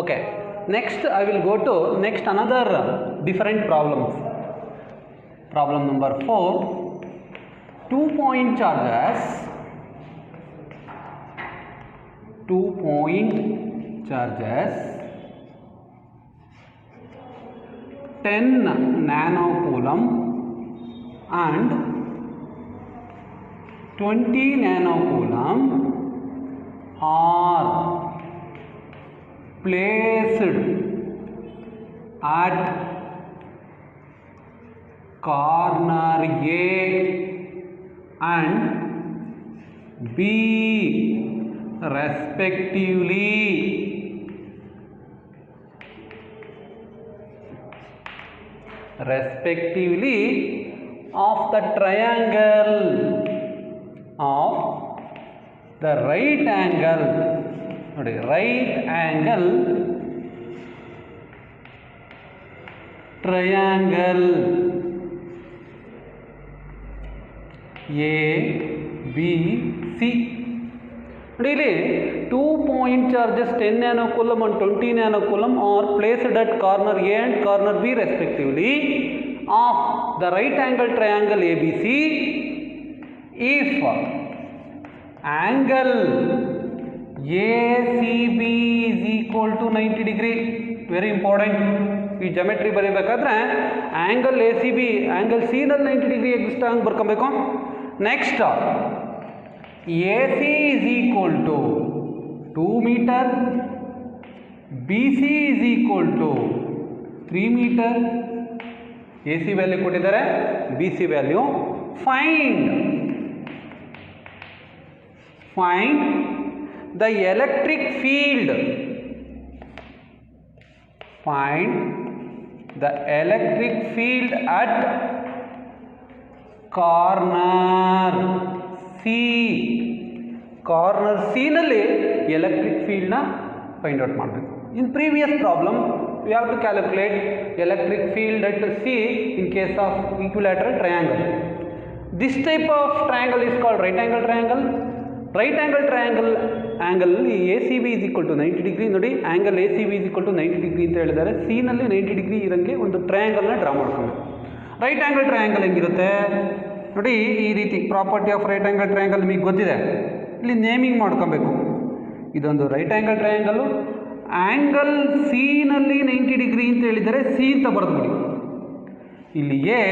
Okay. Next I will go to next another different problems. Problem number 4. 2-point charges. 2-point charges. 10 nanocoulomb and 20 nanocoulomb are placed at corner A and B respectively. Of the triangle of the right angle triangle ABC. Really, 2-point charges 10 nanocoulomb and 20 nanocoulomb are placed at corner A and corner B respectively of the right angle triangle ABC if angle ACB is equal to 90 degree. Very important. ಈ geometry ಬರೀಬೇಕಾದ್ರೆ angle A C B angle ಸಿನಲ್ಲಿ 90 degree exist ಆಗಿ ಬರ್ಕೊಬೇಕು. Next A C is equal to 2 metre, B C is equal to 3 metre. A C value ಕೊಟ್ಟಿದ್ದಾರೆ, B C value. Find the electric field. Find the electric field at corner C. Corner C ನಲ್ಲಿ electric field ನ find out ಮಾಡಬೇಕು. In previous problem we have to calculate electric field at C in case of equilateral triangle. This type of triangle is called right angle triangle. Right angle triangle ಆ್ಯಂಗಲಲ್ಲಿ A C B is equal to 90 degree. ನೋಡಿ, angle A C B is equal to 90 degree ಅಂತ ಹೇಳಿದ್ದಾರೆ. ಸಿನಲ್ಲಿ 90 degree ಇರೋಂಗೆ ಒಂದು ಟ್ರಯಾಂಗಲ್ನ draw ಮಾಡ್ಕೊಂಡು right angle triangle ಹೆಂಗಿರುತ್ತೆ ನೋಡಿ, ಈ ರೀತಿ property of right angle triangle ನಿಮಗೆ ಗೊತ್ತಿದೆ. ಇಲ್ಲಿ ನೇಮಿಂಗ್ ಮಾಡ್ಕೊಬೇಕು. ಇದೊಂದು ರೈಟ್ ಆ್ಯಂಗಲ್ ಟ್ರಯಾಂಗಲ್ಲು. ಆ್ಯಂಗಲ್ ಸಿನಲ್ಲಿ 90 ಡಿಗ್ರಿ ಅಂತ ಹೇಳಿದರೆ ಸಿ ಅಂತ ಬರೆದ್ಬಿಡಿ. ಇಲ್ಲಿ A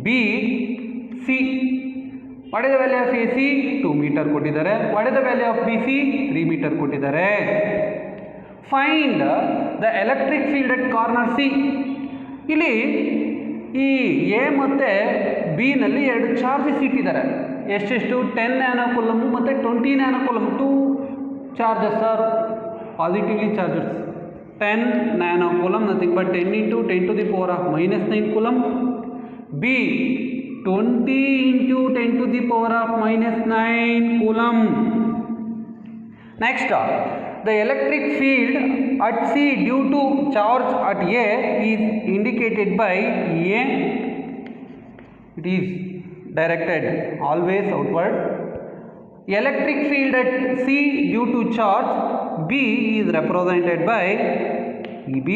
B C. What is the value of AC? 2 meter ಕೊಟ್ಟಿದ್ದಾರೆ. What is the value of BC? 3 meter ಕೊಟ್ಟಿದ್ದಾರೆ. Find the electric field at corner C. ಇಲ್ಲಿ ಈ ಎ ಮತ್ತು ಬಿ ನಲ್ಲಿ ಎರಡು ಚಾರ್ಜಸ್ ಇಟ್ಟಿದ್ದಾರೆ. ಎಷ್ಟೆಷ್ಟು? 10 nanocoulomb ಮತ್ತು 20 nanocoulomb. 2 charges R positively charges. 10 nanocoulomb nothing but 10 into 10 to the power of minus 9 coulomb. B 20 into 10 to the power of minus 9 coulomb. Next, the electric field at C due to charge at A is indicated by A. It is directed always outward. Electric field at C due to charge B is represented by EB.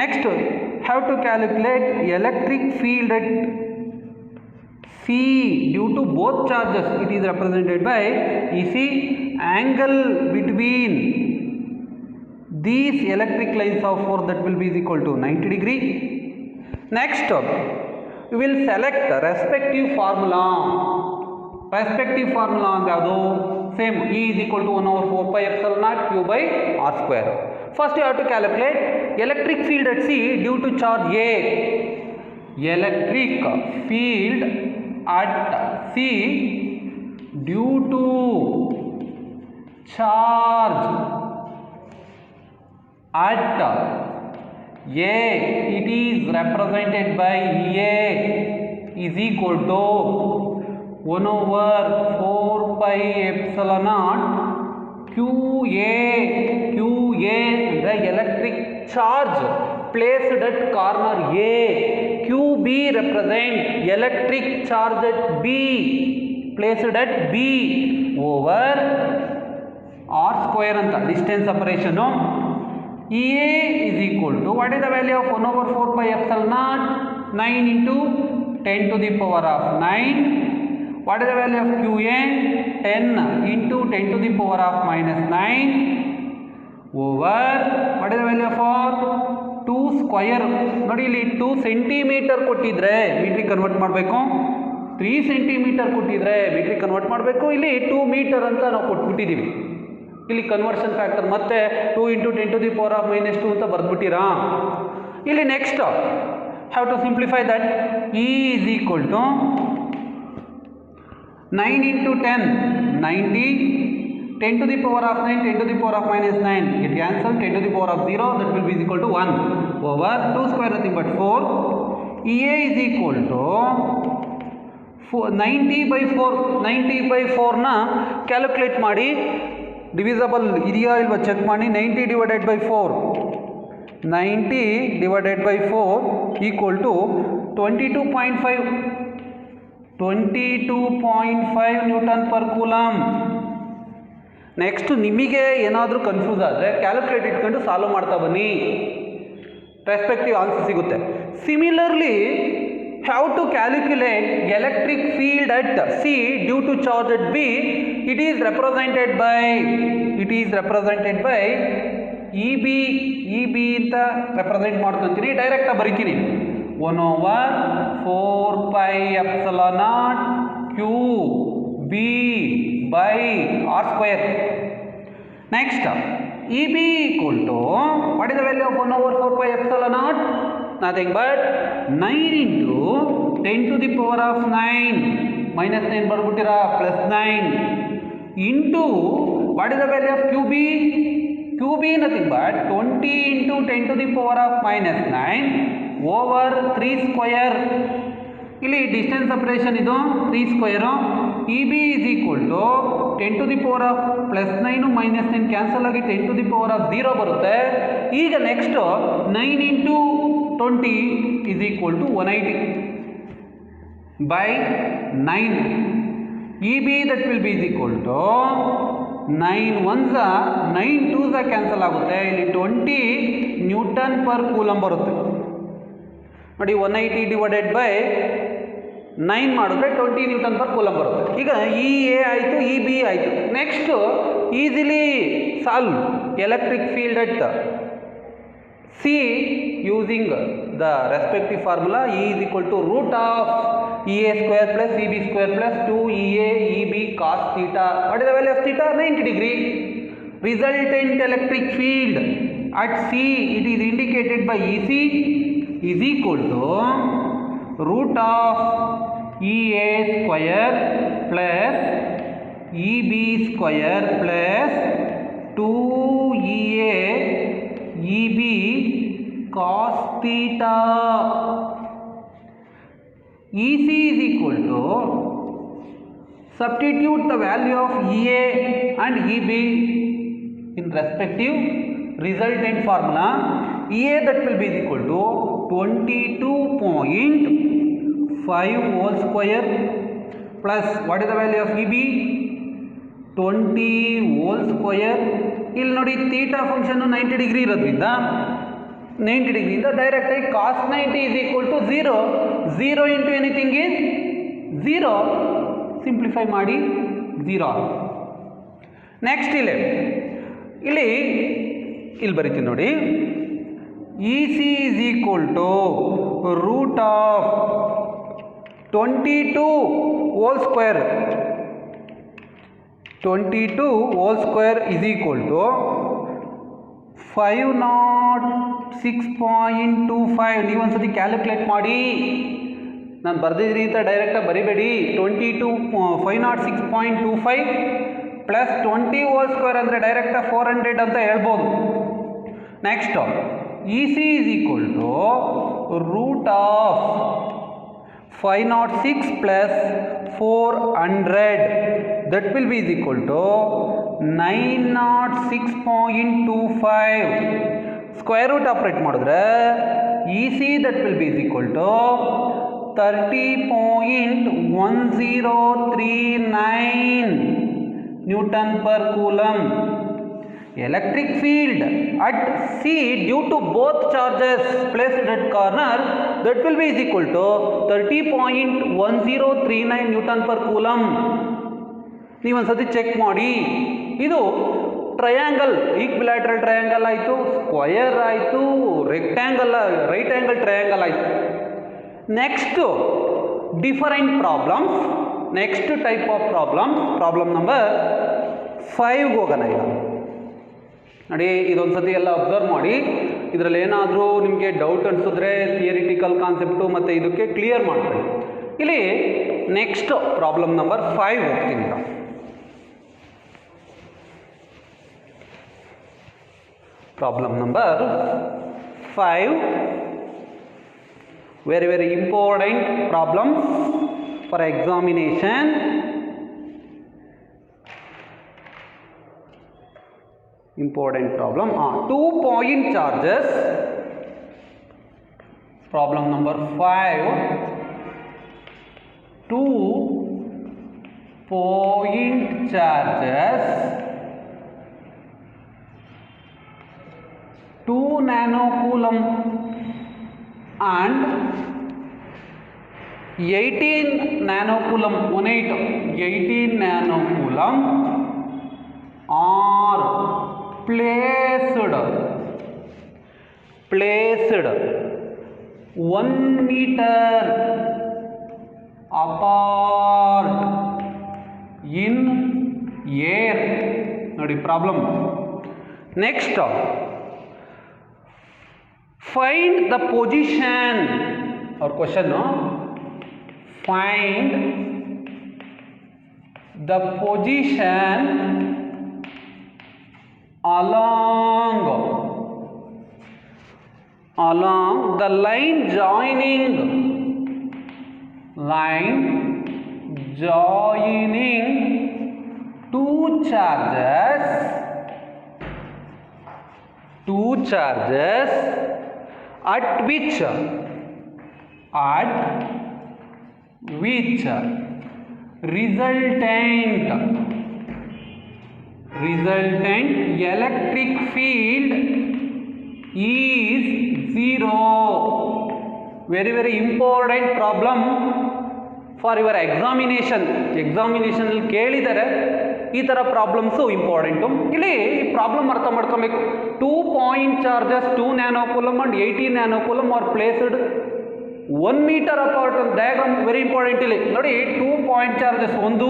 Next, have to calculate electric field at C due to both charges. It is represented by EC. Angle between these electric lines of force that will be is equal to 90 degree. Next, we will select respective formula. Respective formula and yadu same. E is equal to 1/4 pi epsilon naught q by r square. First you have to calculate electric field at C due to charge A. Electric field at C due to charge at A, it is represented by EA is equal to 1/4 pi epsilon naught QA, the electric charge placed at corner A. QB represent electric charge at B, placed at B, over r square ಅಂತ distance ಸಪರೇಷನು. EA is equal to what is the value of 1 over 4 pi epsilon naught? 9 into 10 to the power of 9. What is the value of QA? 10 into 10 to the power of minus 9 over what is the value of r? 2 square. ನೋಡಿ ಇಲ್ಲಿ 2 centimetre ಕೊಟ್ಟಿದ್ರೆ ಮೀಟ್ರಿಗೆ convert ಮಾಡಬೇಕು, 3 centimetre ಕೊಟ್ಟಿದ್ರೆ ಮೀಟ್ರಿಗೆ convert ಮಾಡಬೇಕು. ಇಲ್ಲಿ 2 metre ಅಂತ ನಾವು ಕೊಟ್ಬಿಟ್ಟಿದ್ದೀವಿ. ಇಲ್ಲಿ ಕನ್ವರ್ಷನ್ ಫ್ಯಾಕ್ಟರ್ ಮತ್ತೆ 2 into 10 to the power of minus 2 ಅಂತ ಬರೆದ್ಬಿಟ್ಟಿರಾ. ಇಲ್ಲಿ next have to simplify that. E is equal to 9 into 10 90, 10 to the power of 9, 10 to the power of minus 9 get cancelled, 10 to the power of 0 that will be equal to 1 over 2 square nothing but 4. EA is equal to 90 by 4. 90 by 4 ನ calculate ಮಾಡಿ, divisible ಇದೆಯಾ ಇಲ್ವಾ check ಮಾಡಿ. 90 divided by 4, 90 divided by 4 equal to 22.5 Newton per coulomb. Next ನಿಮಗೆ ಏನಾದರೂ confuse ಆದರೆ calculate ಇಟ್ಕೊಂಡು solve ಮಾಡ್ತಾ ಬನ್ನಿ, ರೆಸ್ಪೆಕ್ಟಿವ್ ಆನ್ಸರ್ ಸಿಗುತ್ತೆ. Similarly how to calculate electric field at C due to charge at B? It is represented by EB ಅಂತ represent ಮಾಡ್ಕೊತೀನಿ. ಡೈರೆಕ್ಟಾಗಿ ಬರೀತೀನಿ 1 over 4 pi epsilon naught Q B by R square. Next EB equal to what is the value of 1 over 4 pi epsilon naught? Nothing but 9 into 10 to the power of 9 minus 9 ಬರ್ಬಿಟ್ಟಿರಾ plus 9 into what is the value of QB? QB nothing but 20 into 10 to the power of minus 9 over 3 square. ಇಲ್ಲಿ distance separation ಇದು 3 square. EB is equal to 10 to the power of plus 9 minus 9 cancel ಆಗಿ 10 to the power of 0 ಬರುತ್ತೆ. ಈಗ next 9 into 20 is equal to 180 by 9. EB that will be is equal to 9 ones 9 twos cancel ಆಗುತ್ತೆ. ಇಲ್ಲಿ 20 Newton per coulomb ಬರುತ್ತೆ ನೋಡಿ. 180 divided by 9 ಮಾಡಿದ್ರೆ 20 Newton per coulomb ಬರುತ್ತೆ. ಈಗ EA ಆಯಿತು, EB ಆಯಿತು. Next easily solve electric field at C using the respective formula. E is equal to root of EA square plus EB square plus 2EA EB cos theta. What is the value of theta? 90 degree. Resultant electric field at C, it is indicated by EC, is equal to root of EA square plus EB square plus 2EA EB cos theta. EC is equal to, substitute the value of EA and EB in respective resultant formula. EA that will be equal to 22.5 whole square plus what is the value of EB? 20 whole square. ಇಲ್ಲಿ ನೋಡಿ theta function 90 degree ಇರೋದ್ರಿಂದ 90 ಡಿಗ್ರಿಯಿಂದ ಡೈರೆಕ್ಟಾಗಿ ಕಾಸ್ 90 is equal to 0. 0 into anything is 0. Simplify ಮಾಡಿ 0. Next ಇಲ್ಲಿ ಬರೀತೀನಿ ನೋಡಿ. EC is equal to root of 22 whole square. 22 whole square is equal to 506.25. ನೀವು ಒಂದ್ಸತಿ ಕ್ಯಾಲ್ಕುಲೇಟ್ ಮಾಡಿ, ನಾನು ಬರ್ದಿದ್ದೀನಿ ಅಂತ ಡೈರೆಕ್ಟಾಗಿ ಬರಿಬೇಡಿ. 506.25 ಪ್ಲಸ್ 20 ಹೋಲ್ ಸ್ಕ್ವೇರ್ ಅಂದರೆ ಡೈರೆಕ್ಟಾಗಿ 400 ಅಂತ ಹೇಳ್ಬೋದು. Next EC is equal to root of 506 plus 400, that will be is equal to 906.25. Square root operate ಮಾಡಿದ್ರೆ EC that will be is equal to 30.1039 newton per coulomb. electric field at C due to both charges placed at corner, that will be is equal to 30.1039 Newton per coulomb. ನೀವು ಒಂದ್ಸತಿ check ಮಾಡಿ. ಇದು triangle, ಈಕ್ವಿಲ್ಯಾಟರಲ್ triangle ಆಯಿತು, square ಆಯಿತು, rectangle, right angle triangle ಆಯಿತು. Next different problems, next type of problems, problem number 5 ಹೋಗೋಣ ಈಗ. ನೋಡಿ, ಇದೊಂದು ಸತಿ ಎಲ್ಲ ಅಬ್ಸರ್ವ್ ಮಾಡಿ. ಇದರಲ್ಲಿ ಏನಾದರೂ ನಿಮಗೆ ಡೌಟ್ ಅನಿಸಿದ್ರೆ ಥಿಯರಿಟಿಕಲ್ ಕಾನ್ಸೆಪ್ಟು ಮತ್ತು ಇದಕ್ಕೆ ಕ್ಲಿಯರ್ ಮಾಡ್ಕೊಳ್ಳಿ. ಇಲ್ಲಿ ನೆಕ್ಸ್ಟ್ ಪ್ರಾಬ್ಲಮ್ ನಂಬರ್ 5 ಹೋಗ್ತೀನಿ ಈಗ. Problem number 5, very very important problem for examination. Important problem. 2 point charges. Problem number 5. 2 point charges, 2 nanocoulomb and 18 nanocoulomb, 18 nanocoulomb are placed 1 meter apart in air. ನೋಡಿ problem. Next, find the position, or question, find the position along the line joining two charges at which resultant electric field is 0. Very very important problem for your examination. ಎಕ್ಸಾಮಿನೇಷನಲ್ಲಿ ಕೇಳಿದರೆ ಈ ಥರ problems important. ಇಲ್ಲಿ ಈ problem ಅರ್ಥ ಮಾಡ್ಕೊಬೇಕು. 2 point charges, 2 nanocoulomb and 18 nanocoulomb are placed 1 meter apart. Diagram very important. ಇಲ್ಲಿ ನೋಡಿ, 2 point charges, ಒಂದು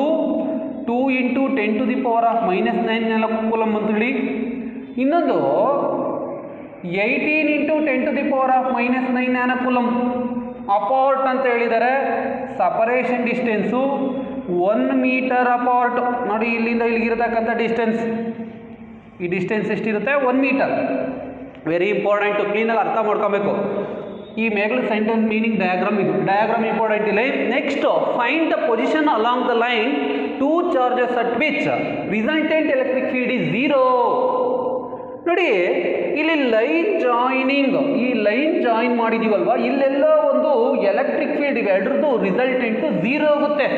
2 × 10⁻⁻9 nanocoulomb ಅಂತೇಳಿ, ಇನ್ನೊಂದು 18 × 10⁻⁻9 nanocoulomb ಅಪಾರ್ಟ್ ಅಂತ ಹೇಳಿದ್ದಾರೆ. Separation distance 1 meter apart. ನೋಡಿ, ಇಲ್ಲಿಂದ ಇಲ್ಲಿಗಿರತಕ್ಕಂಥ ಡಿಸ್ಟೆನ್ಸ್, ಈ ಡಿಸ್ಟೆನ್ಸ್ ಎಷ್ಟಿರುತ್ತೆ? 1 meter. ವೆರಿ ಇಂಪಾರ್ಟೆಂಟು, ಕ್ಲೀನಾಗಿ ಅರ್ಥ ಮಾಡ್ಕೊಬೇಕು. ಈ ಮೇಗಲ್ ಸೆಂಟೆನ್ಸ್ ಮೀನಿಂಗ್ ಡಯಾಗ್ರಾಮ್, ಇದು ಡಯಾಗ್ರಾಮ್ ಇಂಪಾರ್ಟೆಂಟ್ ಇಲ್ಲ. Next, find the position along the line 2 charges at which resultant electric field is 0. ನೋಡಿ, ಇಲ್ಲಿ ಲೈನ್ ಜಾಯಿನಿಂಗ್, ಈ ಲೈನ್ ಜಾಯಿನ್ ಮಾಡಿದೀವಲ್ವಾ, ಇಲ್ಲೆಲ್ಲ ಒಂದು ಎಲೆಕ್ಟ್ರಿಕ್ ಫೀಲ್ಡ್ ಇವೆ, ಎರಡರದ್ದು ರಿಸಲ್ಟೆಂಟು 0 ಆಗುತ್ತೆ.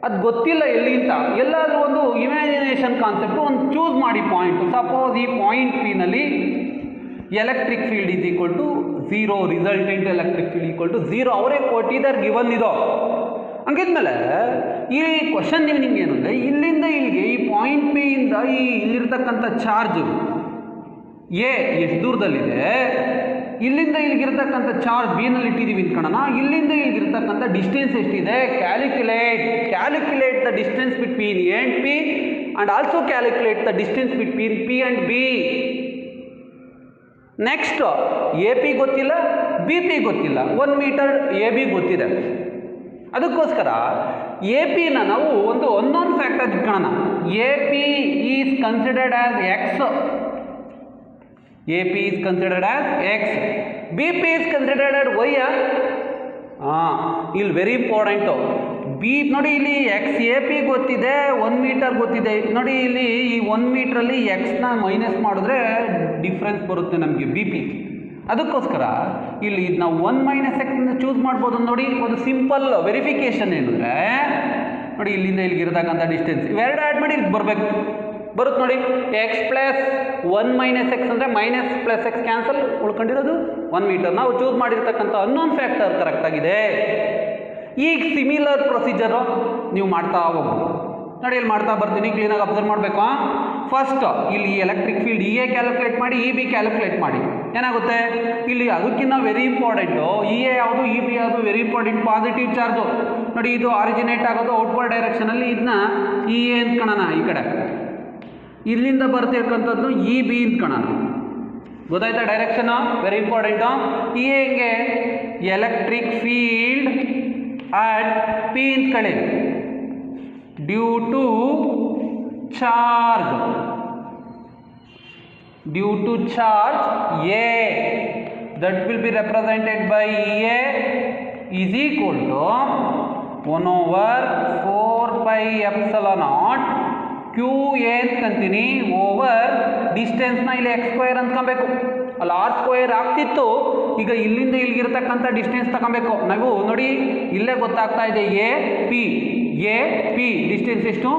ಅದು ಗೊತ್ತಿಲ್ಲ ಎಲ್ಲಿ ಅಂತ. ಎಲ್ಲಾದರೂ ಒಂದು ಇಮ್ಯಾಜಿನೇಷನ್ ಕಾನ್ಸೆಪ್ಟು ಒಂದು ಚೂಸ್ ಮಾಡಿ ಪಾಯಿಂಟು. ಸಪೋಸ್ ಈ ಪಾಯಿಂಟ್ ಪಿನಲ್ಲಿ electric field is equal to 0, resultant electric field equal to 0 ಅವರೇ ಕೊಟ್ಟಿದ್ದಾರೆ, ಗಿವನ್ ಇದೋ. ಹಂಗಿದ್ಮೇಲೆ ಈ ಕ್ವಶನ್ ನಿಮ್ಗೆ ಏನು ಅಂದರೆ, ಇಲ್ಲಿಂದ ಇಲ್ಲಿಗೆ ಈ ಪಾಯಿಂಟ್ ಪಿ ಇಂದ ಈ ಇಲ್ಲಿರ್ತಕ್ಕಂಥ ಚಾರ್ಜು ಎ ಎಷ್ಟು ದೂರದಲ್ಲಿದೆ, ಇಲ್ಲಿಂದ ಇಲ್ಲಿಗಿರ್ತಕ್ಕಂಥ ಚಾರ್ಜ್ ಬಿನಲ್ಲಿ ಇಟ್ಟಿದ್ದೀವಿ ಅನ್ಕೊಳ್ಳೋಣ. ಇಲ್ಲಿಂದ ಇಲ್ಲಿಗಿರ್ತಕ್ಕಂಥ ಡಿಸ್ಟೆನ್ಸ್ ಎಷ್ಟಿದೆ? Calculate the distance between A and P and also calculate the distance between P and B. Next, A P ಗೊತ್ತಿಲ್ಲ, ಬಿ ಪಿ ಗೊತ್ತಿಲ್ಲ, 1 meter ಎ ಬಿ ಗೊತ್ತಿದೆ. ಅದಕ್ಕೋಸ್ಕರ ಎ ಪಿನ ನಾವು ಒಂದು ಅನ್ನೋನ್ ಫ್ಯಾಕ್ಟರ್ ಇಟ್ಕೊಳ್ಳೋಣ. A P is considered as X, A P is considered as X, B P is considered as Y. ಇಲ್ಲಿ very important. B ನೋಡಿ, ಇಲ್ಲಿ ಎಕ್ಸ್ ಎ ಪಿ ಗೊತ್ತಿದೆ, 1 meter ಗೊತ್ತಿದೆ. ನೋಡಿ, ಇಲ್ಲಿ ಈ 1 meterಲ್ಲಿ ಎಕ್ಸ್ನ ಮೈನಸ್ ಮಾಡಿದ್ರೆ ಡಿಫ್ರೆನ್ಸ್ ಬರುತ್ತೆ ನಮಗೆ ಬಿ ಪಿ. ಅದಕ್ಕೋಸ್ಕರ ಇಲ್ಲಿ ನಾವು 1 - x ಚೂಸ್ ಮಾಡ್ಬೋದು. ನೋಡಿ, ಒಂದು ಸಿಂಪಲ್ ವೆರಿಫಿಕೇಷನ್ ಏನಂದರೆ, ನೋಡಿ ಇಲ್ಲಿಂದ ಇಲ್ಲಿಗಿರ್ತಕ್ಕಂಥ ಡಿಸ್ಟೆನ್ಸ್ ಇವೆರಡು ಆ್ಯಡ್ ಮಾಡಿ ಇಲ್ಲಿ ಬರಬೇಕು. ಬರುತ್ತೆ ನೋಡಿ. ಎಕ್ಸ್ ಪ್ಲಸ್ 1 ಮೈನಸ್ ಎಕ್ಸ್ ಅಂದರೆ ಮೈನಸ್ ಪ್ಲಸ್ ಎಕ್ಸ್ ಕ್ಯಾನ್ಸಲ್, ಉಳ್ಕೊಂಡಿರೋದು 1 ಮೀಟರ್. ನಾವು ಚೂಸ್ ಮಾಡಿರ್ತಕ್ಕಂಥ ಅನ್ನೋನ್ ಫ್ಯಾಕ್ಟರ್ ಕರೆಕ್ಟಾಗಿದೆ. ಈಗ ಸಿಮಿಲರ್ ಪ್ರೊಸೀಜರು ನೀವು ಮಾಡ್ತಾ ಹೋಗ್ಬೋದು ನೋಡಿ. ಇಲ್ಲಿ ಮಾಡ್ತಾ ಬರ್ತೀನಿ, ಕ್ಲೀನಾಗಿ ಅಬ್ಸರ್ವ್ ಮಾಡಬೇಕು. ಫಸ್ಟ್ ಇಲ್ಲಿ electric field E A calculate ಮಾಡಿ, ಇ ಬಿ ಕ್ಯಾಲ್ಕುಲೇಟ್ ಮಾಡಿ. ಏನಾಗುತ್ತೆ ಇಲ್ಲಿ ಅದಕ್ಕಿಂತ ವೆರಿ ಇಂಪಾರ್ಟೆಂಟು ಇ ಎ ಯಾವುದು ಇ ಬಿ ಯಾವುದು ವೆರಿ ಇಂಪಾರ್ಟೆಂಟ್. ಪಾಸಿಟಿವ್ ಚಾರ್ಜು ನೋಡಿ, ಇದು ಆರಿಜಿನೇಟ್ ಆಗೋದು ಔಟ್ವರ್ಡ್ ಡೈರೆಕ್ಷನಲ್ಲಿ, ಇದನ್ನ ಇ ಎ ಅಂದ್ಕೊಳ್ಳೋಣ. ಈ ಕಡೆ ಇಲ್ಲಿಂದ ಬರ್ತಿರ್ತಕ್ಕಂಥದ್ದು ಇ ಬಿ ಅಂದ್ಕೊಳ್ಳೋಣ. ಗೊತ್ತಾಯ್ತಾ direction? Very important. E A ಹೆಂಗೆ ಎಲೆಕ್ಟ್ರಿಕ್ ಫೀಲ್ಡ್ ಅಟ್ ಪಿ ಅಂದ್ಕೊಳ್ಳಿ due to charge A that will be represented by EA is equal to 1 over 4 pi epsilon naught QA ಅಂತೀನಿ over ಡಿಸ್ಟೆನ್ಸ್ನ ಇಲ್ಲಿ X square ಅಂದ್ಕೊಬೇಕು. ಅಲ್ಲಿ R square ಆಗ್ತಿತ್ತು, ಈಗ ಇಲ್ಲಿಂದ ಇಲ್ಲಿಗಿರ್ತಕ್ಕಂಥ distance ತಗೊಬೇಕು. ನಾವು ನೋಡಿ ಇಲ್ಲೇ ಗೊತ್ತಾಗ್ತಾ ಇದೆ ಎ ಪಿ ಡಿಸ್ಟೆನ್ಸ್ ಎಷ್ಟು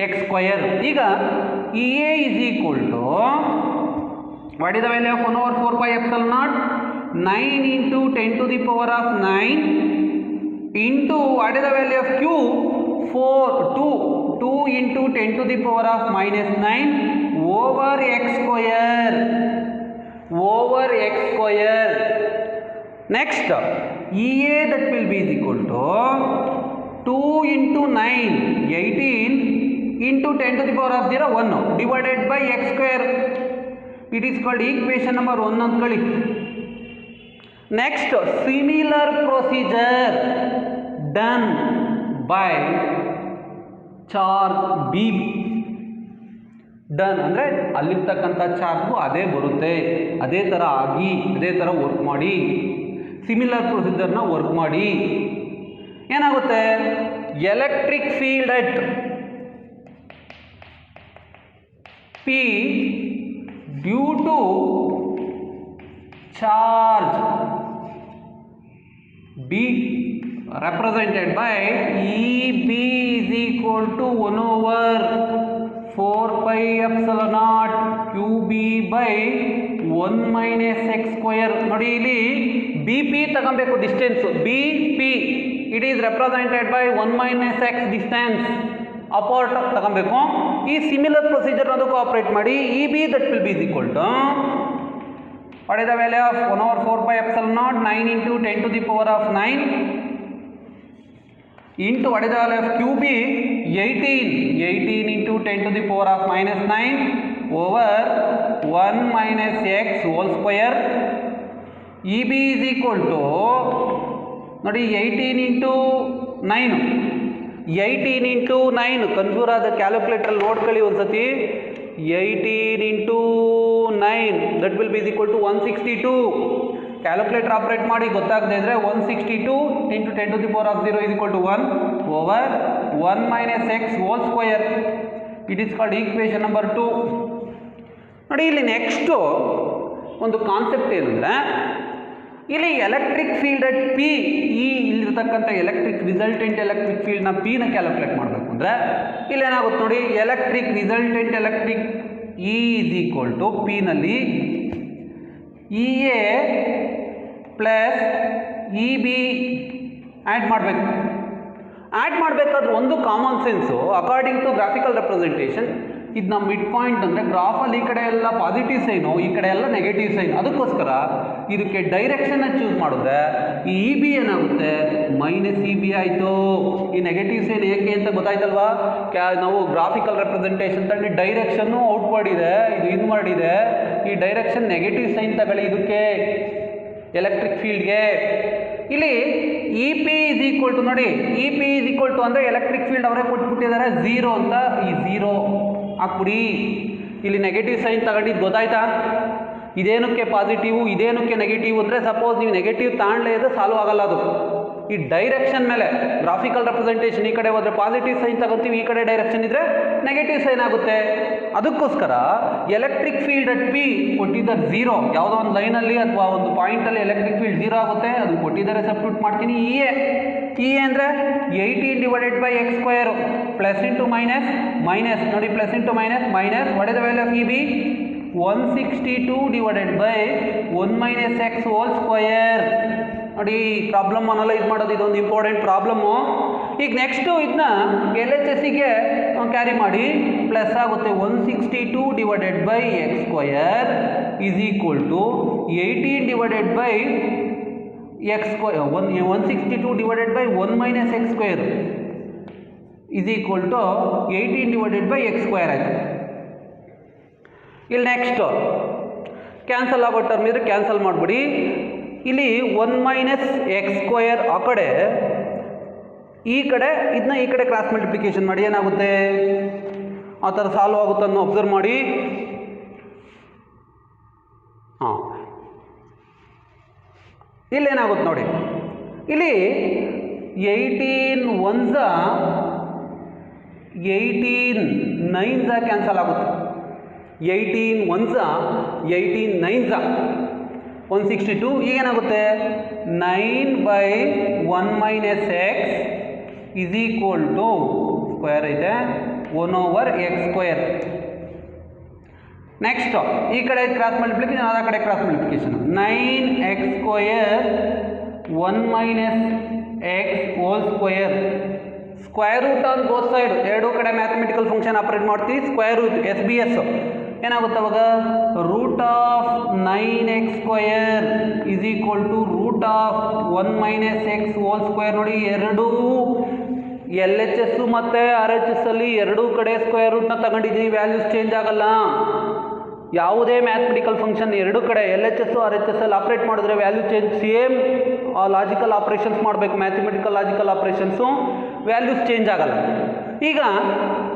ಎಕ್ಸ್ ಸ್ಕ್ವಯರ್. ಈಗ E A is equal to what is the value of 1 over 4 pi epsilon naught 9 into 10 to the power of 9 into what is the value of Q 2 into 10 to the power of minus 9 over x square. Next EA that will be is equal to 2 into 9 18 into 10 to the power of 0 1 divided by x square. It is called equation number 1 ಅಂದ್ಕೊಳ್ಳಿ. Next similar procedure done by charge B. Done ಅಂದರೆ ಅಲ್ಲಿರ್ತಕ್ಕಂಥ ಚಾರ್ಜ್ಗೂ ಅದೇ ಬರುತ್ತೆ, ಅದೇ ಥರ ಆಗಿ ಅದೇ ಥರ ವರ್ಕ್ ಮಾಡಿ, ಸಿಮಿಲರ್ ಪ್ರೊಸೀಜರ್ನ ವರ್ಕ್ ಮಾಡಿ. ಏನಾಗುತ್ತೆ electric field at P due to charge B represented by EB is equal to 1 over 4 pi epsilon naught QB by 1 minus x square. ನೋಡಿ ಇಲ್ಲಿ ಬಿ ಪಿ ತಗೊಬೇಕು, distance B P it is represented by 1 minus x distance apart ತಗೊಬೇಕು. ಈ similar procedure ಅದಕ್ಕೂ operate ಮಾಡಿ. E B that will be is equal to what is the value of 1 over 4 pi epsilon naught 9 into 10 to the power of 9 into what is the value of QB 18 into 10 to the power of minus 9 over 1 minus x whole square. EB is equal to ನೋಡಿ 18 into 9 ಕನ್ಫ್ಯೂರ್ ಆದ calculator ನೋಡ್ಕೊಳ್ಳಿ ಒಂದ್ಸತಿ. 18 into 9 that will be is equal to 162. Calculator operate ಮಾಡಿ ಗೊತ್ತಾಗದೇ ಇದ್ರೆ 162 into 10 to the power of 0 is equal to 1 over 1 minus x whole square. It is called equation number 2. ನೋಡಿ ಇಲ್ಲಿ next ಒಂದು concept ಏನಂದರೆ, ಇಲ್ಲಿ ಎಲೆಕ್ಟ್ರಿಕ್ ಫೀಲ್ಡ್ ಅಟ್ ಪಿ, ಇಲ್ಲಿರ್ತಕ್ಕಂಥ electric resultant electric ಫೀಲ್ಡ್ನ ಪಿನ ಕ್ಯಾಲ್ಕುಲೇಟ್ ಮಾಡಬೇಕು ಅಂದರೆ ಇಲ್ಲೇನಾಗುತ್ತೆ ನೋಡಿ, electric resultant electric E is equal to ಪಿನಲ್ಲಿ E A plus E B add ಮಾಡಬೇಕು. ಆ್ಯಡ್ ಮಾಡಬೇಕಾದ್ರೆ ಒಂದು common sense according to graphical representation, ಇದು ನಮ್ಮ ಮಿಡ್ ಪಾಯಿಂಟ್ ಅಂದರೆ ಗ್ರಾಫಲ್ಲಿ ಈ ಕಡೆ ಎಲ್ಲ ಪಾಸಿಟಿವ್ ಸೈನು, ಈ ಕಡೆ ಎಲ್ಲ ನೆಗೆಟಿವ್ ಸೈನ್. ಅದಕ್ಕೋಸ್ಕರ ಇದಕ್ಕೆ ಡೈರೆಕ್ಷನ್ನ ಚೂಸ್ ಮಾಡಿದ್ರೆ ಈ ಇ ಬಿ ಏನಾಗುತ್ತೆ ಮೈನಸ್ ಇ ಬಿ ಆಯಿತು. ಈ ನೆಗೆಟಿವ್ ಸೈನ್ ಏಕೆ ಅಂತ ಗೊತ್ತಾಯ್ತಲ್ವಾ? ನಾವು ಗ್ರಾಫಿಕಲ್ ರೆಪ್ರೆಸೆಂಟೇಷನ್ ತಗೊಂಡು ಡೈರೆಕ್ಷನ್ನು ಔಟ್ವರ್ಡ್ ಇದೆ, ಇದು ಇನ್ವರ್ಡ್ ಇದೆ. ಈ ಡೈರೆಕ್ಷನ್ ನೆಗೆಟಿವ್ ಸೈನ್ ತಗೊಳ್ಳಿ ಇದಕ್ಕೆ ಎಲೆಕ್ಟ್ರಿಕ್ ಫೀಲ್ಡ್ಗೆ. ಇಲ್ಲಿ E P is equal to ನೋಡಿ, E P is equal to ಅಂದರೆ ಎಲೆಕ್ಟ್ರಿಕ್ ಫೀಲ್ಡ್ ಅವರೇ ಕೊಟ್ಬಿಟ್ಟಿದ್ದಾರೆ 0 ಅಂತ. ಈ 0 ಹಾಕ್ಬಿಡಿ. ಇಲ್ಲಿ ನೆಗೆಟಿವ್ ಸೈನ್ ತಗೊಂಡಿದ್ದು ಗೊತ್ತಾಯ್ತಾ? ಇದೇನಕ್ಕೆ ಪಾಸಿಟಿವು ಇದೇನಕ್ಕೆ ನೆಗೆಟಿವ್ ಅಂದರೆ, ಸಪೋಸ್ ನೀವು ನೆಗೆಟಿವ್ ತಗೊಳ್ಳೇ ಇದ್ರೆ ಸಾಲ್ವ್ ಆಗಲ್ಲ ಅದು. ಈ ಡೈರೆಕ್ಷನ್ ಮೇಲೆ ಗ್ರಾಫಿಕಲ್ ರೆಪ್ರೆಸೆಂಟೇಷನ್ ಈ ಕಡೆ ಹೋದರೆ ಪಾಸಿಟಿವ್ ಸೈನ್ ತಗೊತೀವಿ, ಈ ಕಡೆ ಡೈರೆಕ್ಷನ್ ಇದ್ದರೆ ನೆಗೆಟಿವ್ ಸೈನ್ ಆಗುತ್ತೆ. ಅದಕ್ಕೋಸ್ಕರ ಎಲೆಕ್ಟ್ರಿಕ್ ಫೀಲ್ಡ್ ಅಟ್ ಪಿ ಕೊಟ್ಟಿದ್ದಾರೆ 0. ಯಾವುದೋ ಒಂದು ಲೈನಲ್ಲಿ ಅಥವಾ ಒಂದು ಪಾಯಿಂಟಲ್ಲಿ ಎಲೆಕ್ಟ್ರಿಕ್ ಫೀಲ್ಡ್ 0 ಆಗುತ್ತೆ, ಅದು ಕೊಟ್ಟಿದ್ದಾರೆ, ಸಬ್ಸ್ಟಿಟ್ಯೂಟ್ ಮಾಡ್ತೀನಿ. ಇ ಎ E ಅಂದರೆ 18 divided by X square plus into minus minus ನೋಡಿ plus into minus minus what is the value of E B 162 divided by 1 minus x whole square. ನೋಡಿ problem analyse ಮಾಡೋದು ಇದೊಂದು important problem. ಈಗ next ಇದನ್ನ L H ಎಸ್ಸಿಗೆ carry ಮಾಡಿ plus ಆಗುತ್ತೆ 162 divided by x square is equal to 18 divided by x square 162 divided by 1 minus x square is equal to 18 divided by X square ಆಯಿತು. ಇಲ್ಲಿ next cancel ಆಗೋ term ಇದ್ರೆ cancel ಮಾಡಿಬಿಡಿ. ಇಲ್ಲಿ 1 minus X square ಆ ಕಡೆ ಈ ಕಡೆ ಇದನ್ನ ಈ ಕಡೆ ಕ್ರಾಸ್ ಮಲ್ಟಿಪ್ಲಿಕೇಶನ್ ಮಾಡಿ ಏನಾಗುತ್ತೆ ಆ ಥರ ಸಾಲ್ವ್ ಆಗುತ್ತೆ ಅನ್ನೋ ಅಬ್ಸರ್ವ್ ಮಾಡಿ. ಹಾಂ ಇಲ್ಲೇನಾಗುತ್ತೆ ನೋಡಿ, ಇಲ್ಲಿ 18 1 18 9 ಕ್ಯಾನ್ಸಲ್ ಆಗುತ್ತೆ. 18 1 18 9 162 ಈಗೇನಾಗುತ್ತೆ 9 by 1 minus X is equal to square ಐತೆ 1 ಓವರ್ ಎಕ್ಸ್ ಸ್ಕ್ವೇರ್. ನೆಕ್ಸ್ಟ್ ಈ ಕಡೆ ಕ್ರಾಸ್ ಮಲ್ಟಿಪ್ಲಿಕೇಶನ್ ಆ ಕಡೆ cross multiplication 9 x square 1 minus x whole square square root on both side ಎರಡೂ ಕಡೆ ಮ್ಯಾಥಮೆಟಿಕಲ್ ಫಂಕ್ಷನ್ ಆಪರೇಟ್ ಮಾಡ್ತೀವಿ. Square root S B S ಏನಾಗುತ್ತೆ ಅವಾಗ root of 9x square is equal to root of 1 minus x whole square. ನೋಡಿ ಎರಡೂ L H S ಮತ್ತು R H S ಅಲ್ಲಿ ಎರಡೂ ಕಡೆ ಸ್ಕ್ವೇರ್ ರೂಟ್ನ ತಗೊಂಡಿದ್ದೀವಿ, ವ್ಯಾಲ್ಯೂಸ್ ಚೇಂಜ್ ಆಗಲ್ಲ. ಯಾವುದೇ ಮ್ಯಾಥಮೆಟಿಕಲ್ ಫಂಕ್ಷನ್ ಎರಡು ಕಡೆ L H S R H S ಅಲ್ಲಿ ಆಪ್ರೇಟ್ ಮಾಡಿದ್ರೆ value change same logical operations ಮಾಡಬೇಕು. Mathematical logical operations values change ಆಗಲ್ಲ. ಈಗ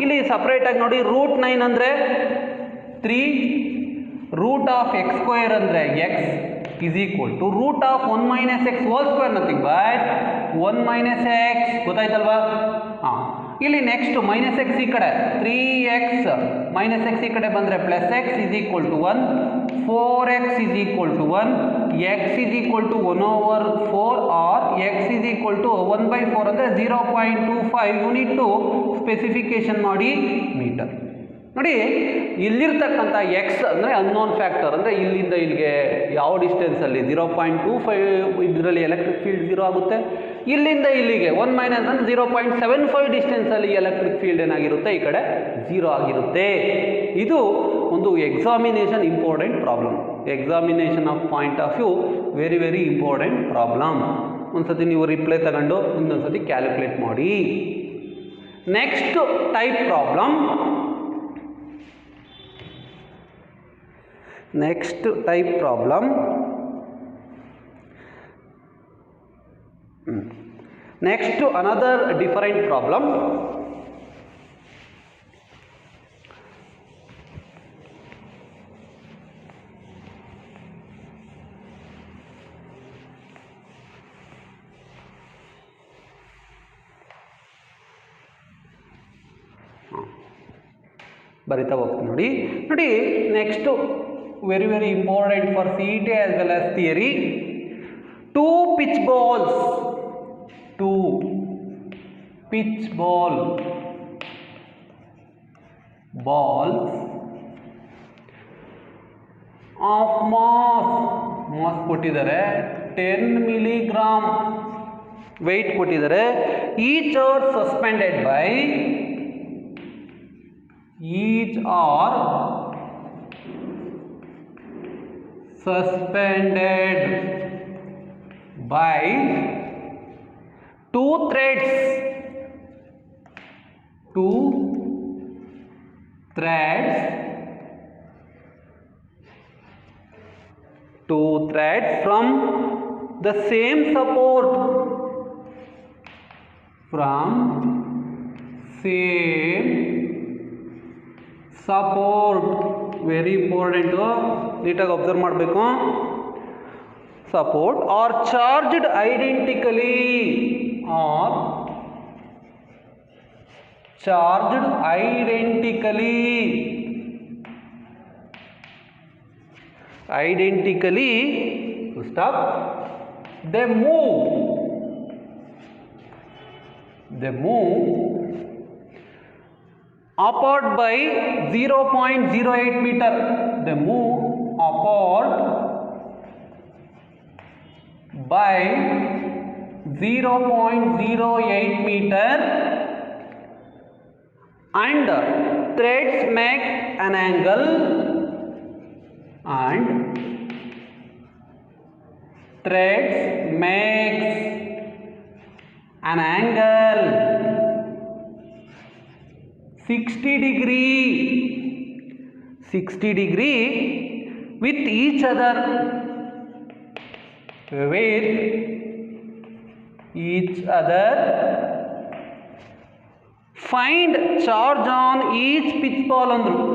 ಇಲ್ಲಿ ಸಪ್ರೇಟಾಗಿ ನೋಡಿ ರೂಟ್ 9 ಅಂದರೆ 3 ರೂಟ್ ಆಫ್ ಎಕ್ಸ್ ಸ್ಕ್ವೇರ್ ಅಂದರೆ x is equal to root of 1 minus x whole square nothing but 1 minus x ಗೊತ್ತಾಯ್ತಲ್ವಾ. ಹಾಂ ಇಲ್ಲಿ ನೆಕ್ಸ್ಟ್ ಮೈನಸ್ ಎಕ್ಸ್ ಈ ಕಡೆ 3x ಮೈನಸ್ ಎಕ್ಸ್ ಈ ಕಡೆ ಬಂದರೆ plus x is equal to 1 4x is equal to 1 x is equal to 1 over 4 or x is equal to 1/4 ಅಂದರೆ 0.25 unit to specification ಮಾಡಿ ಮೀಟರ್. ನೋಡಿ ಇಲ್ಲಿರ್ತಕ್ಕಂಥ ಎಕ್ಸ್ ಅಂದರೆ ಅನ್ನೋನ್ ಫ್ಯಾಕ್ಟರ್ ಅಂದರೆ ಇಲ್ಲಿಂದ ಇಲ್ಲಿಗೆ ಯಾವ ಡಿಸ್ಟೆನ್ಸಲ್ಲಿ 0.25 ಇದರಲ್ಲಿ ಎಲೆಕ್ಟ್ರಿಕ್ ಫೀಲ್ಡ್ 0 ಆಗುತ್ತೆ. ಇಲ್ಲಿಂದ ಇಲ್ಲಿಗೆ 1 ಮೈನಸ್ ಅಂದರೆ 0.75 ಡಿಸ್ಟೆನ್ಸಲ್ಲಿ ಎಲೆಕ್ಟ್ರಿಕ್ ಫೀಲ್ಡ್ ಏನಾಗಿರುತ್ತೆ ಈ ಕಡೆ 0 ಆಗಿರುತ್ತೆ. ಇದು ಒಂದು examination important problem. Examination of point of view very very important problem. ಒಂದು ಸತಿ ನೀವು ರಿಪ್ಲೈ ತಗೊಂಡು ಇನ್ನೊಂದು ಸತಿ ಕ್ಯಾಲ್ಕುಲೇಟ್ ಮಾಡಿ. Next type problem. Next type problem. Next another different problem. ಬರಿತಾ ಹೋಗ್ತೀನಿ ನೋಡಿ. ನೋಡಿ next very very important for CET as well as theory. Two pitch balls of mass ಕೊಟ್ಟಿದ್ದಾರೆ 10 milligram weight ಕೊಟ್ಟಿದ್ದಾರೆ. each are suspended by two threads from the same support, very important. ನೀಟಾಗಿ observe ಮಾಡಬೇಕು. Support are charged identically stop. They move they move apart by 0.08 meter. They move apart by 0.08 meter and threads make an angle and threads makes an angle 60 degree with each other, find charge on each pitch ball andru.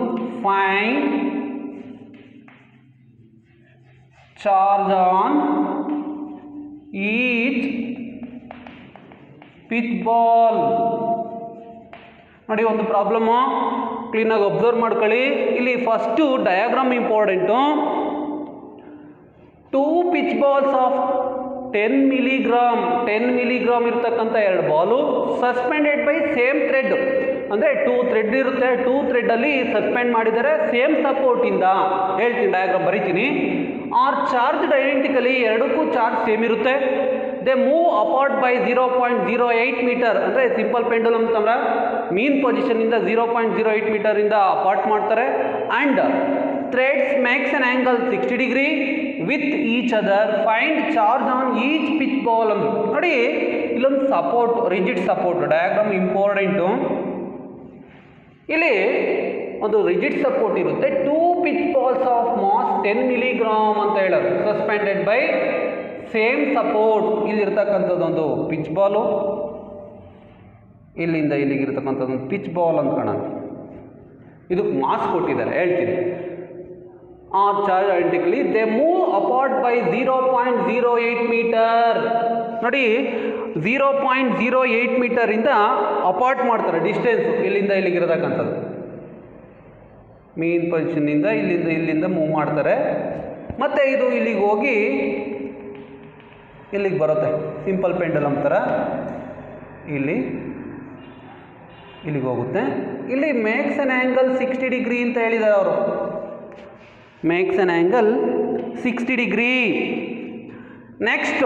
Find charge on each pitch ball. ನೋಡಿ ಒಂದು problem ಕ್ಲೀನಾಗಿ observe ಮಾಡ್ಕೊಳ್ಳಿ. ಇಲ್ಲಿ first diagram important. 2 pitch balls of 10 milligram ಇರ್ತಕ್ಕಂಥ 2 ball suspended by same thread, ಅಂದರೆ 2 thread ಇರುತ್ತೆ, 2 ಥ್ರೆಡ್ಡಲ್ಲಿ suspend ಮಾಡಿದರೆ same ಸಪೋರ್ಟಿಂದ. ಹೇಳ್ತೀನಿ, ಡಯಾಗ್ರಾಮ್ ಬರೀತೀನಿ. ಆರ್ ಚಾರ್ಜ್ಡ್ ಐಡೆಂಟಿಕಲಿ, ಎರಡಕ್ಕೂ ಚಾರ್ಜ್ ಸೇಮ್ ಇರುತ್ತೆ. They move apart by 0.08 metre, ಅಂದರೆ ಸಿಂಪಲ್ ಪೆಂಡುಲಮ್ ಅಂತಂದ್ರೆ ಮೀನ್ ಪೊಸಿಷನಿಂದ 0.08 ಮೀಟರಿಂದ ಅಪಾರ್ಟ್ ಮಾಡ್ತಾರೆ. And threads makes an angle 60 degree with each other, find charge on each pitch ball ಅಂದರು. ನೋಡಿ ಇಲ್ಲೊಂದು support, rigid support, diagram important. ಇಲ್ಲಿ ಒಂದು ರಿಜಿಡ್ ಸಪೋರ್ಟ್ ಇರುತ್ತೆ. 2 pitch balls of mass 10 milligram ಅಂತ ಹೇಳೋದು, ಸಸ್ಪೆಂಡೆಡ್ ಬೈ ಸೇಮ್ ಸಪೋರ್ಟ್. ಇಲ್ಲಿರ್ತಕ್ಕಂಥದ್ದೊಂದು pitch ball, ಇಲ್ಲಿಂದ ಇಲ್ಲಿಗಿರ್ತಕ್ಕಂಥದ್ದೊಂದು ಪಿಚ್ ಬಾಲ್ ಅಂತ ಕಾಣೋದು. ಇದಕ್ಕೆ ಮಾಸ್ ಕೊಟ್ಟಿದ್ದಾರೆ, ಹೇಳ್ತೀನಿ. Are charge identically they move apart by 0.08 metre. ನೋಡಿ 0.08 ಮೀಟರಿಂದ ಅಪಾರ್ಟ್ ಮಾಡ್ತಾರೆ ಡಿಸ್ಟೆನ್ಸು, ಇಲ್ಲಿಂದ ಇಲ್ಲಿಗಿರತಕ್ಕಂಥದ್ದು. ಮೀನ್ ಪೊಸಿಷನ್ನಿಂದ ಇಲ್ಲಿಂದ ಮೂವ್ ಮಾಡ್ತಾರೆ. ಮತ್ತು ಇದು ಇಲ್ಲಿಗೆ ಹೋಗಿ ಇಲ್ಲಿಗೆ ಬರುತ್ತೆ, ಸಿಂಪಲ್ ಪೆಂಡಲಮ್ ಥರ ಇಲ್ಲಿಗೆ ಹೋಗುತ್ತೆ. ಇಲ್ಲಿ ಮೇಕ್ಸ್ ಅನ್ ಆ್ಯಂಗಲ್ 60 degree ಅಂತ ಹೇಳಿದ್ದಾರೆ ಅವರು. Makes an angle 60 degree. Next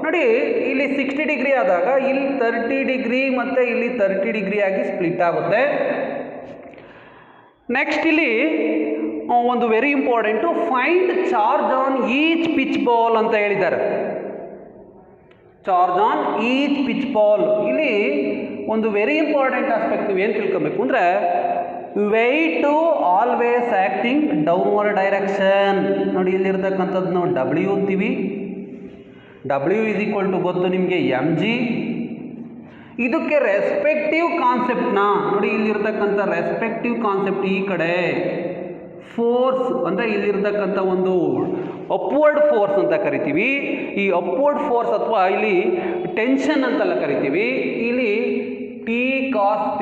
ನೋಡಿ, ಇಲ್ಲಿ 60 degree ಆದಾಗ ಇಲ್ಲಿ 30 degree ಮತ್ತು ಇಲ್ಲಿ 30 degree ಆಗಿ ಸ್ಪ್ಲಿಟ್ ಆಗುತ್ತೆ. ನೆಕ್ಸ್ಟ್ ಇಲ್ಲಿ ಒಂದು very important, find charge on each pitch ball ಅಂತ ಹೇಳಿದ್ದಾರೆ. Charge on each pitch ball. ಇಲ್ಲಿ ಒಂದು ವೆರಿ ಇಂಪಾರ್ಟೆಂಟ್ ಆಸ್ಪೆಕ್ಟ್ ನೀವು ಏನು ತಿಳ್ಕೊಬೇಕು ಅಂದರೆ, weight always acting downward direction. ನೋಡಿ ಇಲ್ಲಿರ್ತಕ್ಕಂಥದ್ದು ನಾವು W ಅಂತೀವಿ. W = ಗೊತ್ತು ನಿಮಗೆ mg. ಇದಕ್ಕೆ ರೆಸ್ಪೆಕ್ಟಿವ್ ಕಾನ್ಸೆಪ್ಟ್ನ ನೋಡಿ, ಇಲ್ಲಿರ್ತಕ್ಕಂಥ ರೆಸ್ಪೆಕ್ಟಿವ್ ಕಾನ್ಸೆಪ್ಟ್ ಈ ಕಡೆ ಫೋರ್ಸ್ ಅಂದರೆ ಇಲ್ಲಿರ್ತಕ್ಕಂಥ ಒಂದು ಅಪ್ವರ್ಡ್ ಫೋರ್ಸ್ ಅಂತ ಕರಿತೀವಿ. ಈ ಅಪ್ವರ್ಡ್ ಫೋರ್ಸ್ ಅಥವಾ ಇಲ್ಲಿ ಟೆನ್ಷನ್ ಅಂತೆಲ್ಲ ಕರಿತೀವಿ. ಇಲ್ಲಿ T cos θ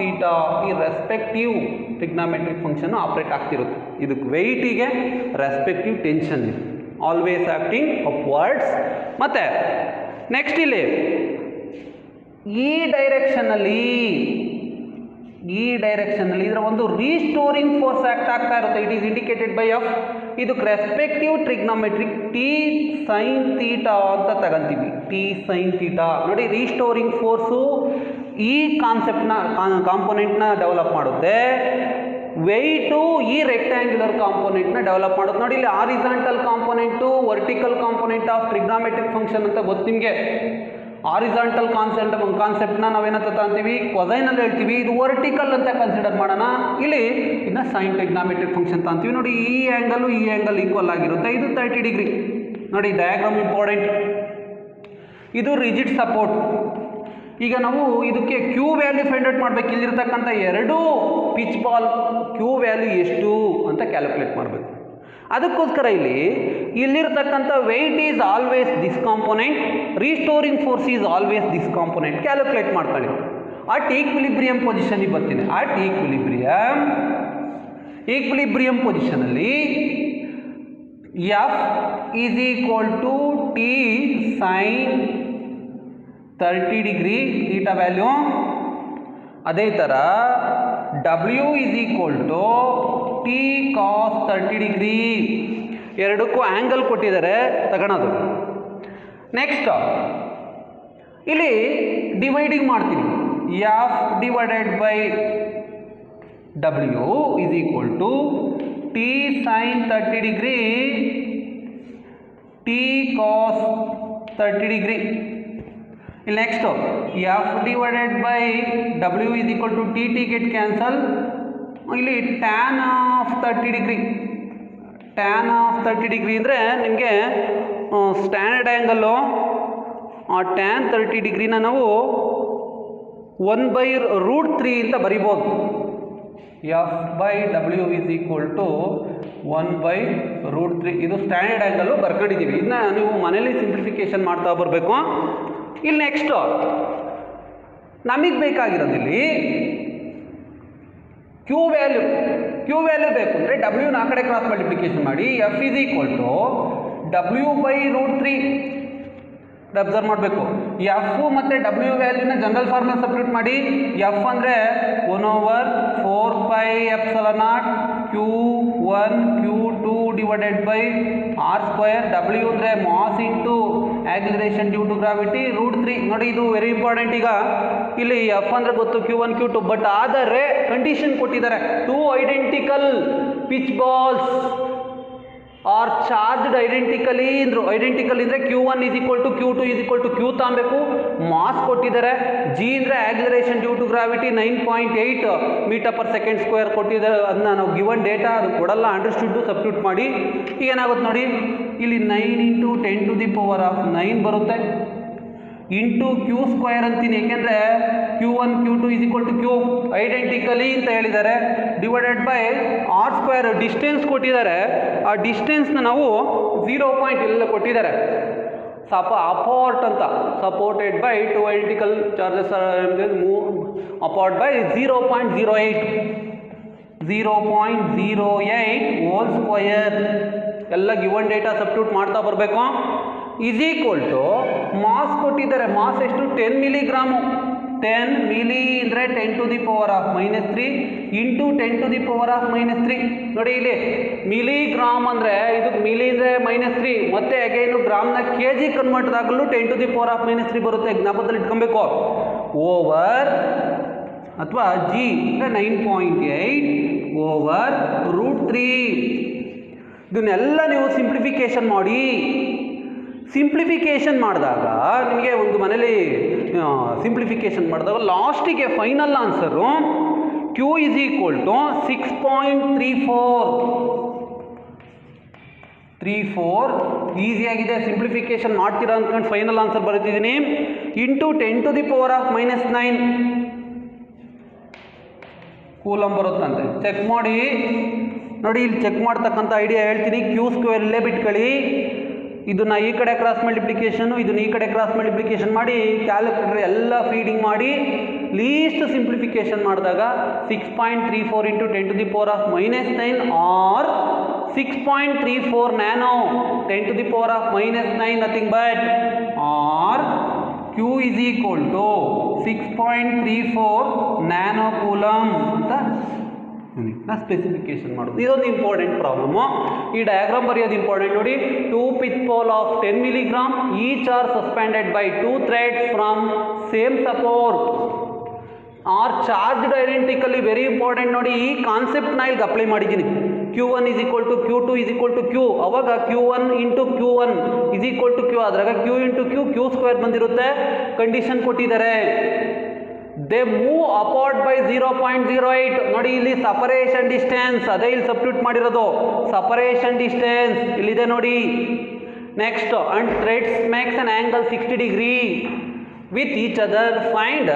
ಈ ರೆಸ್ಪೆಕ್ಟಿವ್ ಟ್ರಿಗ್ನಾಮೆಟ್ರಿಕ್ ಫಂಕ್ಷನ್ ಆಪ್ರೇಟ್ ಆಗ್ತಿರುತ್ತೆ. ಇದಕ್ಕೆ ವೆಯ್ಟಿಗೆ ರೆಸ್ಪೆಕ್ಟಿವ್ ಟೆನ್ಷನ್ ಇದೆ, ಆಲ್ವೇಸ್ ಆ್ಯಕ್ಟಿಂಗ್ ಅಪ್ವರ್ಡ್ಸ್. ಮತ್ತು ನೆಕ್ಸ್ಟ್ ಇಲ್ಲಿ ಈ ಡೈರೆಕ್ಷನಲ್ಲಿ ಇದರ ಒಂದು ರೀಸ್ಟೋರಿಂಗ್ ಫೋರ್ಸ್ ಆ್ಯಕ್ಟ್ ಆಗ್ತಾ ಇರುತ್ತೆ. It is indicated by F. ಇದಕ್ಕೆ ರೆಸ್ಪೆಕ್ಟಿವ್ ಟ್ರಿಗ್ನಾಮೆಟ್ರಿಕ್ T sin θ ಅಂತ ತಗೊಂತೀವಿ. T sin θ ನೋಡಿ, ರೀಸ್ಟೋರಿಂಗ್ ಫೋರ್ಸು ಈ ಕಾನ್ಸೆಪ್ಟ್ನ ಕಾಂಪೊನೆಂಟ್ನ ಡೆವಲಪ್ ಮಾಡುತ್ತೆ. ವೆಯ್ಟು ಈ ರೆಕ್ಟ್ಯಾಂಗ್ಯುಲರ್ ಕಾಂಪೊನೆಂಟ್ನ ಡೆವಲಪ್ ಮಾಡೋದು. ನೋಡಿ ಇಲ್ಲಿ horizontal component, vertical component of trigonometric function ಅಂತ ಗೊತ್ತು ನಿಮಗೆ. ಹಾರಿಜಾಂಟಲ್ ಕಾನ್ಸೆಪ್ಟ್ನ ನಾವೇನಂತ ಅಂತೀವಿ, ಕೊಸೈನಲ್ಲಿ ಹೇಳ್ತೀವಿ. ಇದು ವರ್ಟಿಕಲ್ ಅಂತ ಕನ್ಸಿಡರ್ ಮಾಡೋಣ. ಇಲ್ಲಿ ಇನ್ನು ಸೈನ್ ಟ್ರಿಗ್ನಾಮೆಟ್ರಿಕ್ ಫಂಕ್ಷನ್ ಅಂತ ಅಂತೀವಿ. ನೋಡಿ ಈ ಆ್ಯಂಗಲ್ ಈಕ್ವಲ್ ಆಗಿರುತ್ತೆ. ಇದು 30 degree. ನೋಡಿ ಡಯಾಗ್ರಾಮ್ ಇಂಪಾರ್ಟೆಂಟ್. ಇದು ರಿಜಿಡ್ ಸಪೋರ್ಟ್. ಈಗ ನಾವು ಇದಕ್ಕೆ ಕ್ಯೂ ವ್ಯಾಲ್ಯೂ ಫೈಂಡ್ ಔಟ್ ಮಾಡಬೇಕು. ಇಲ್ಲಿರ್ತಕ್ಕಂಥ 2 ಪಿಚ್ ಬಾಲ್ ಕ್ಯೂ ವ್ಯಾಲ್ಯೂ ಎಷ್ಟು ಅಂತ ಕ್ಯಾಲ್ಕುಲೇಟ್ ಮಾಡಬೇಕು. ಅದಕ್ಕೋಸ್ಕರ ಇಲ್ಲಿರ್ತಕ್ಕಂಥ weight is always this component, restoring force is always this component calculate ಮಾಡ್ತಾಳೆ. ಅಟ್ ಈಕ್ವಿಲಿಬ್ರಿಯಂ ಪೊಸಿಷನಿಗೆ ಬರ್ತೀನಿ. ಅಟ್ ಈಕ್ವಿಲಿಬ್ರಿಯಂ ಪೊಸಿಷನಲ್ಲಿ F is equal to T sin 30 degree theta value. ಅದೇ ಥರ W is equal to T cos 30 degree. ಎರಡಕ್ಕೂ angle ಕೊಟ್ಟಿದ್ದಾರೆ, ತಗೊಳೋದು. Next ಇಲ್ಲಿ ಡಿವೈಡಿಂಗ್ ಮಾಡ್ತೀನಿ. F divided by W is equal to T sine 30 degree T cos 30 degree. ಇಲ್ಲಿ next F divided by W is equal to T get cancel. ಇಲ್ಲಿ tan of 30 degree. Tan of 30 degree ಅಂದರೆ ನಿಮಗೆ standard angle tan 30 ಡಿಗ್ರಿನ ನಾವು 1/√3 ಅಂತ ಬರಿಬೋದು. F by W is equal to 1/√3. ಇದು standard angle ಬರ್ಕೊಂಡಿದ್ದೀವಿ. ಇದನ್ನ ನೀವು ಮನೇಲಿ ಸಿಂಪ್ಲಿಫಿಕೇಶನ್ ಮಾಡ್ತಾ ಬರಬೇಕು. ಇಲ್ಲಿ ನೆಕ್ಸ್ಟು ನಮಗೆ ಬೇಕಾಗಿರೋದಿಲ್ಲಿ ಕ್ಯೂ ವ್ಯಾಲ್ಯೂ ಬೇಕು ಅಂದರೆ ಡಬ್ಲ್ಯೂನ ಆ ಕಡೆ ಕ್ರಾಸ್ ಮಲ್ಟಿಪ್ಲಿಕೇಶನ್ ಮಾಡಿ. F is equal to W/√3 observe ಮಾಡಬೇಕು. F ಮತ್ತು W ವ್ಯಾಲ್ಯೂನ ಜನರಲ್ ಫಾರ್ಮುಲಾ ಸಬ್ಸ್ಟಿಟ್ಯೂಟ್ ಮಾಡಿ. F ಅಂದರೆ 1/4πε0 Q1 Q2 divided by R². W ಅಂದರೆ mass into acceleration due to gravity √3. ನೋಡಿ, ಇದು ವೆರಿ ಇಂಪಾರ್ಟೆಂಟ್. ಈಗ ಇಲ್ಲಿ F ಅಂದರೆ ಗೊತ್ತು, Q1 Q2, ಬಟ್ ಆದರೆ ಕಂಡೀಷನ್ ಕೊಟ್ಟಿದ್ದಾರೆ. 2 identical pitch balls are charged identically ಅಂದರು. ಐಡೆಂಟಿಕಲ್ ಅಂದರೆ Q1 is equal to Q2 is equal to Q ತಾಂಬೇಕು. ಮಾಸ್ ಕೊಟ್ಟಿದ್ದಾರೆ. G ಅಂದರೆ acceleration due to gravity 9.8 m/s² ಕೊಟ್ಟಿದ್ದಾರೆ. ಅದನ್ನ ನಾವು ಗಿವನ್ ಡೇಟಾ ಅದು ಕೊಡಲ್ಲ, ಅಂಡರ್ಸ್ಟುಡ್ಡು ಸಬ್ಸ್ಟಿಟ್ಯೂಟ್ ಮಾಡಿ. ಈಗ ಏನಾಗುತ್ತೆ ನೋಡಿ, ಇಲ್ಲಿ 9 × 10⁻⁹ ಬರುತ್ತೆ. ಇಂಟು Q² ಅಂತೀನಿ, ಏಕೆಂದರೆ Q1 Q2 is equal to Q identically ಅಂತ ಹೇಳಿದ್ದಾರೆ. ಡಿವೈಡೆಡ್ ಬೈ R² ಡಿಸ್ಟೆನ್ಸ್ ಕೊಟ್ಟಿದ್ದಾರೆ. ಆ ಡಿಸ್ಟೆನ್ಸ್ನ ನಾವು 0 ಎಲ್ಲ ಕೊಟ್ಟಿದ್ದಾರೆ. ಅಪಾರ್ಟ್ ಅಂತ supported by 2 identical charges apart by 0.08 0.08² ಎಲ್ಲ ಗಿವನ್ ಡೇಟಾ ಸಬ್ಸ್ಟಿಟ್ಯೂಟ್ ಮಾಡ್ತಾ ಬರಬೇಕು. ಇಸ್ ಈಕ್ವಲ್ ಟು ಮಾಸ್ ಕೊಟ್ಟಿದ್ದಾರೆ. ಮಾಸ್ ಎಷ್ಟು? 10 ಮಿಲಿಗ್ರಾಮು. 10 ಮಿಲಿ ಅಂದರೆ 10⁻³ ಇಂಟು 10⁻³ ನೋಡಿ, ಇಲ್ಲಿ ಮಿಲಿಗ್ರಾಮ್ ಅಂದರೆ ಇದು ಮಿಲಿ ಅಂದರೆ -3, ಮತ್ತೆ ಅಗೇನು ಗ್ರಾಮ್ನ kg ಕನ್ವರ್ಟ್ ಆಗಲು 10⁻³ ಬರುತ್ತೆ. ಜ್ಞಾಪಕದಲ್ಲಿ ಇಟ್ಕೊಬೇಕು. ಓವರ್ ಅಥವಾ G ಅಂದರೆ 9.8/√3. ಇದನ್ನೆಲ್ಲ ನೀವು ಸಿಂಪ್ಲಿಫಿಕೇಶನ್ ಮಾಡಿ. ಸಿಂಪ್ಲಿಫಿಕೇಶನ್ ಮಾಡಿದಾಗ ನಿಮಗೆ ಒಂದು ಮನೇಲಿ ಸಿಂಪ್ಲಿಫಿಕೇಶನ್ ಮಾಡಿದಾಗ ಲಾಸ್ಟಿಗೆ final answer Q is equal to 6.34 ಈಸಿಯಾಗಿದೆ. ಸಿಂಪ್ಲಿಫಿಕೇಶನ್ ಮಾಡ್ತೀರಾ ಅಂದ್ಕೊಂಡು ಫೈನಲ್ ಆನ್ಸರ್ ಬರೀತಿದ್ದೀನಿ. ಇಂಟು 10⁻⁹ ಕೂಲಮ್ ಬರುತ್ತಂತೆ. ಚೆಕ್ ಮಾಡಿ ನೋಡಿ. ಇಲ್ಲಿ ಚೆಕ್ ಮಾಡ್ತಕ್ಕಂಥ ಐಡಿಯಾ ಹೇಳ್ತೀನಿ. Q² ಇಲ್ಲೇ ಬಿಟ್ಕೊಳ್ಳಿ. ಇದನ್ನು ಈ ಕಡೆ ಕ್ರಾಸ್ ಮಲ್ಟಿಪ್ಲಿಕೇಶನು, ಇದನ್ನು ಈ ಕಡೆ ಕ್ರಾಸ್ ಮಲ್ಟಿಪ್ಲಿಕೇಶನ್ ಮಾಡಿ ಕ್ಯಾಲ್ಕುಲೇಟರ್ ಎಲ್ಲ ಫೀಡಿಂಗ್ ಮಾಡಿ ಲೀಸ್ಟ್ ಸಿಂಪ್ಲಿಫಿಕೇಶನ್ ಮಾಡಿದಾಗ 6.34 into 10⁻⁹ or 6.34 nano 10⁻⁹ nothing but or Q is equal to 6.34 nano coulomb ಅಂತ ಸ್ಪೆಸಿಫಿಕೇಶನ್ ಮಾಡೋದು. ಇದೊಂದು ಇಂಪಾರ್ಟೆಂಟ್ ಪ್ರಾಬ್ಲಮ್ಮು. ಈ ಡಯಾಗ್ರಾಮ್ ಬರೆಯೋದು ಇಂಪಾರ್ಟೆಂಟ್ ನೋಡಿ. 2 pitch pole of 10 milligram each are suspended by 2 threads from same support are charged identically. Very important ನೋಡಿ. ಈ ಕಾನ್ಸೆಪ್ಟ್ನ ಇಲ್ಲಿಗೆ ಅಪ್ಲೈ ಮಾಡಿದ್ದೀನಿ. Q1 is equal to Q2 is equal to Q. ಅವಾಗ Q1 into Q1 is equal to Q ಆದ್ರಾಗ Q into Q Q² ಬಂದಿರುತ್ತೆ. Condition ಕೊಟ್ಟಿದ್ದಾರೆ. They move apart by 0.08 ನೋಡಿ. ಇಲ್ಲಿ separation distance ಅದೇ ಇಲ್ಲಿ ಸಬ್ಸ್ಟಿಟ್ಯೂಟ್ ಮಾಡಿರೋದು. ಸಪರೇಷನ್ ಡಿಸ್ಟೆನ್ಸ್ ಇಲ್ಲಿದೆ ನೋಡಿ. Next and threads makes an angle 60 degree with each other. Find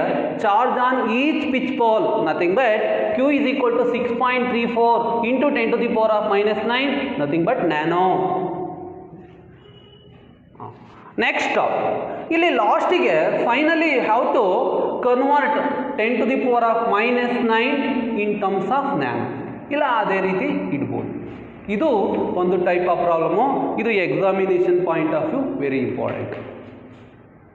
charge on each pitch pole. Nothing but Q is equal to 6.34 into 10⁻⁹ nothing but nano. Next ಇಲ್ಲಿ ಲಾಸ್ಟಿಗೆ finally how to convert 10⁻⁹ in terms of nano. ಇಲ್ಲ ಅದೇ ರೀತಿ ಇಡ್ಬೋದು. ಇದು ಒಂದು type of problem. ಇದು examination point of view very important.